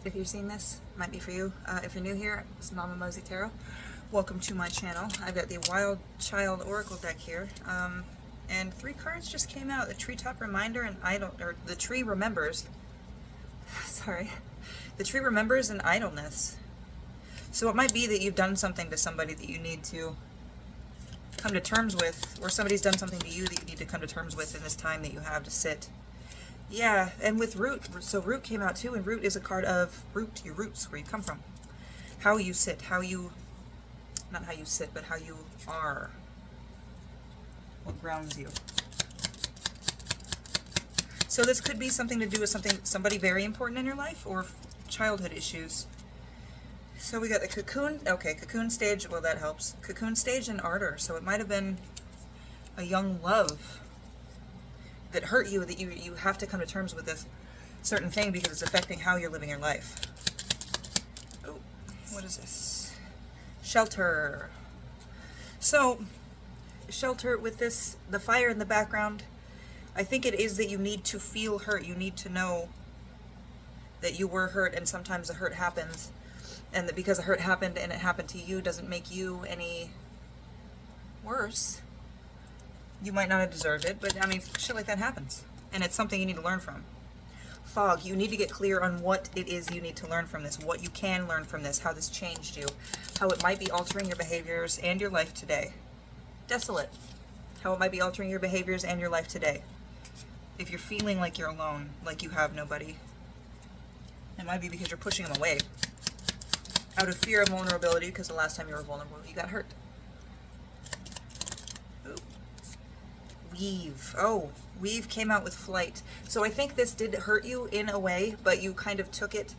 if you've seen this, it might be for you. If you're new here, it's Mama Mosey Tarot. Welcome to my channel. I've got the Wild Child Oracle deck here, and 3 cards just came out: the Treetop Reminder and the Tree Remembers. Sorry, the Tree Remembers and Idleness. So it might be that you've done something to somebody that you need to come to terms with, or somebody's done something to you that you need to come to terms with in this time that you have to sit. Yeah, and with Root, so Root came out too, and Root is a card of root, your roots, where you come from. How you sit, not how you sit, but how you are. What grounds you. So this could be something to do with somebody very important in your life, or childhood issues. So we got the Cocoon, okay, Cocoon stage, well that helps. Cocoon stage and Ardor, so it might have been a young love that hurt you, that you have to come to terms with this certain thing because it's affecting how you're living your life. Oh, what is this? Shelter. So, shelter with this, the fire in the background, I think it is that you need to feel hurt. You need to know that you were hurt, and sometimes the hurt happens, and that because the hurt happened and it happened to you doesn't make you any worse. You might not have deserved it, but I mean, shit like that happens. And it's something you need to learn from. Fog, you need to get clear on what it is you need to learn from this, what you can learn from this, how this changed you, how it might be altering your behaviors and your life today. Desolate, how it might be altering your behaviors and your life today. If you're feeling like you're alone, like you have nobody, it might be because you're pushing them away. Out of fear of vulnerability, because the last time you were vulnerable, you got hurt. Weave. Oh, Weave came out with Flight. So I think this did hurt you in a way, but you kind of took it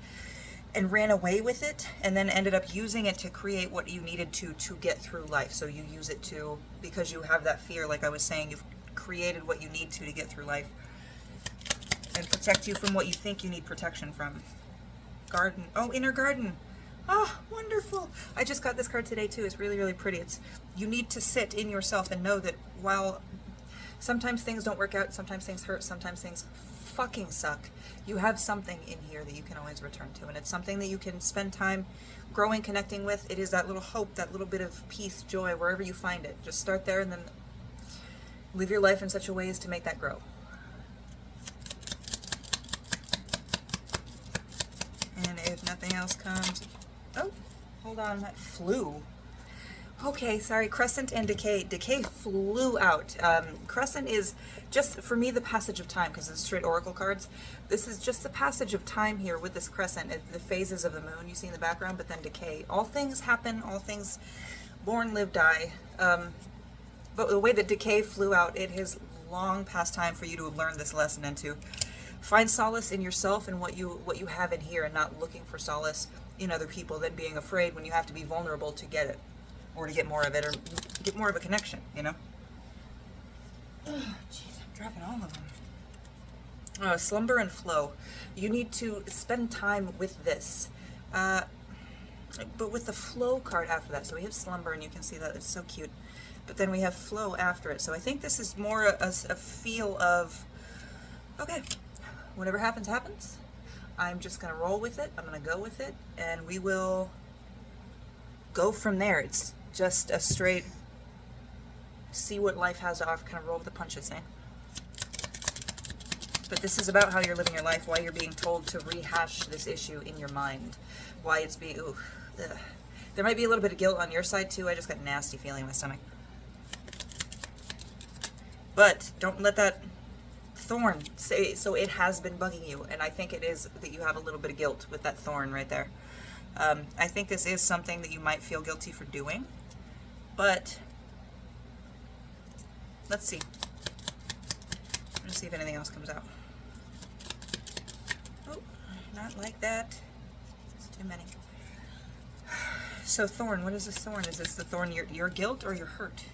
and ran away with it, and then ended up using it to create what you needed to get through life. So you use it to, because you have that fear, like I was saying, you've created what you need to get through life and protect you from what you think you need protection from. Garden. Oh, Inner Garden. Oh, wonderful. I just got this card today too. It's really, really pretty. It's, you need to sit in yourself and know that while sometimes things don't work out, sometimes things hurt, sometimes things fucking suck, you have something in here that you can always return to, and it's something that you can spend time growing, connecting with. It is that little hope, that little bit of peace, joy, wherever you find it. Just start there and then live your life in such a way as to make that grow. And if nothing else comes, oh, hold on, that flew. Okay, sorry, Crescent and Decay. Decay flew out. Crescent is just, for me, the passage of time, because it's straight oracle cards. This is just the passage of time here with this Crescent, the phases of the moon you see in the background, but then Decay. All things happen, all things born, live, die. But the way that Decay flew out, it has long past time for you to have learned this lesson and to find solace in yourself and what you have in here, and not looking for solace in other people, then being afraid when you have to be vulnerable to get it, or to get more of it, or get more of a connection, you know? Oh, jeez, I'm dropping all of them. Slumber and Flow. You need to spend time with this. But with the Flow card after that, so we have Slumber, and you can see that it's so cute. But then we have Flow after it. So I think this is more a feel of, okay, whatever happens, happens. I'm just going to roll with it. I'm going to go with it, and we will go from there. It's just a straight see what life has to offer, kind of roll with the punches, eh? But this is about how you're living your life, why you're being told to rehash this issue in your mind, why it's being, ooh, ugh. There might be a little bit of guilt on your side too. I just got a nasty feeling in my stomach. But don't let that thorn say, so it has been bugging you, and I think it is that you have a little bit of guilt with that thorn right there. I think this is something that you might feel guilty for doing, but let's see. Let's see if anything else comes out. Oh, not like that. It's too many. So Thorn, what is this Thorn? Is this the Thorn, your guilt or your hurt?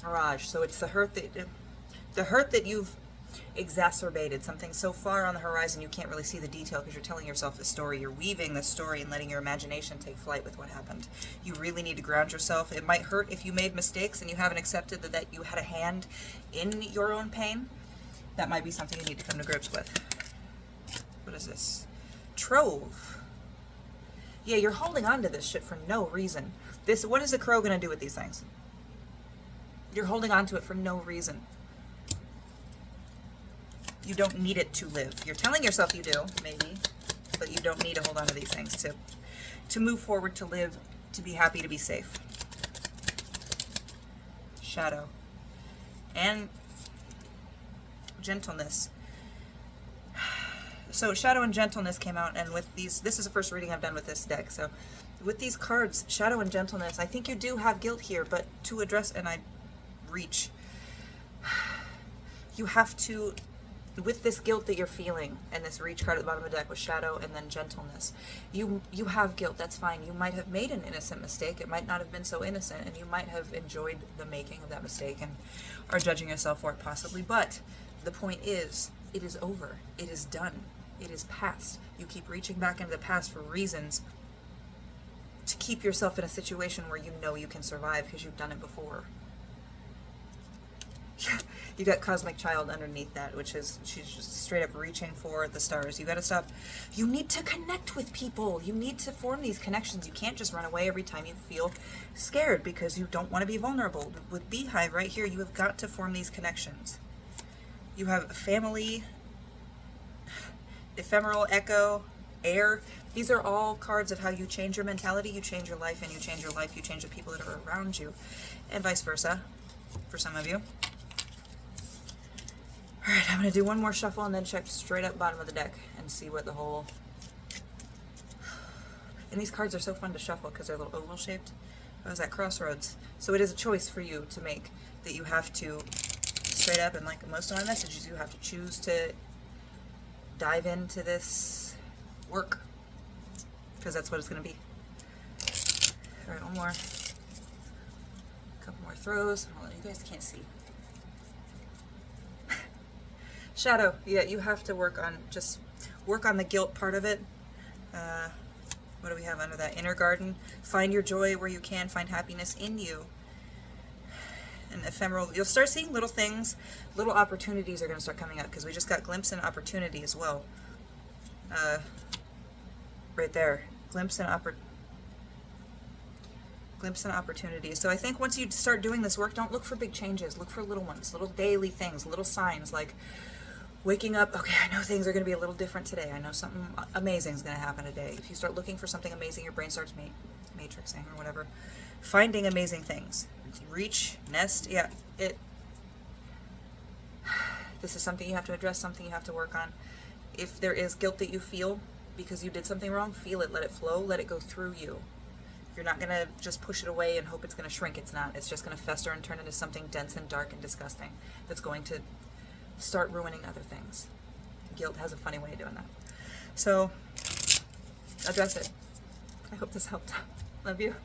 Mirage. So it's the hurt that you've exacerbated, something so far on the horizon you can't really see the detail because you're telling yourself the story. You're weaving the story and letting your imagination take flight with what happened. You really need to ground yourself. It might hurt if you made mistakes and you haven't accepted that you had a hand in your own pain. That might be something you need to come to grips with. What is this? Trove. Yeah, you're holding on to this shit for no reason. What is the crow gonna do with these things? You're holding on to it for no reason. You don't need it to live. You're telling yourself you do, maybe, but you don't need to hold on to these things to move forward, to live, to be happy, to be safe. Shadow. And gentleness. So Shadow and Gentleness came out, and with these, this is the first reading I've done with this deck, so with these cards, Shadow and Gentleness, I think you do have guilt here, but to address, and I reach, you have to, with this guilt that you're feeling, and this reach card at the bottom of the deck with Shadow and then Gentleness, you have guilt, that's fine. You might have made an innocent mistake, it might not have been so innocent, and you might have enjoyed the making of that mistake and are judging yourself for it possibly, but the point is, it is over, it is done. It is past. You keep reaching back into the past for reasons to keep yourself in a situation where you know you can survive because you've done it before. You got Cosmic Child underneath that, which is, she's just straight up reaching for the stars. You gotta stop. You need to connect with people. You need to form these connections. You can't just run away every time you feel scared because you don't want to be vulnerable. With Beehive right here, you have got to form these connections. You have family, Ephemeral, Echo, Air. These are all cards of how you change your mentality, you change your life, and you change your life, you change the people that are around you, and vice versa for some of you. Alright, I'm going to do one more shuffle and then check straight up bottom of the deck and see what the whole... And these cards are so fun to shuffle because they're a little oval shaped. I was at crossroads. So it is a choice for you to make, that you have to, straight up, and like most of my messages, you have to choose to dive into this work, because that's what it's going to be. Alright, one more. A couple more throws. Hold on, you guys can't see. Shadow, yeah, you have to work on the guilt part of it. What do we have under that? Inner garden. Find your joy where you can. Find happiness in you. And Ephemeral, you'll start seeing little things, little opportunities are going to start coming up, because we just got glimpse and opportunity as well. Right there. Glimpse and opportunity. So I think once you start doing this work, don't look for big changes. Look for little ones, little daily things, little signs, like waking up, okay, I know things are going to be a little different today. I know something amazing is going to happen today. If you start looking for something amazing, your brain starts matrixing or whatever. Finding amazing things. Reach, nest, yeah, this is something you have to address, something you have to work on. If there is guilt that you feel because you did something wrong, feel it, let it flow, let it go through you. You're not going to just push it away and hope it's going to shrink. It's not. It's just going to fester and turn into something dense and dark and disgusting that's going to start ruining other things. Guilt has a funny way of doing that. So, address it. I hope this helped. Love you.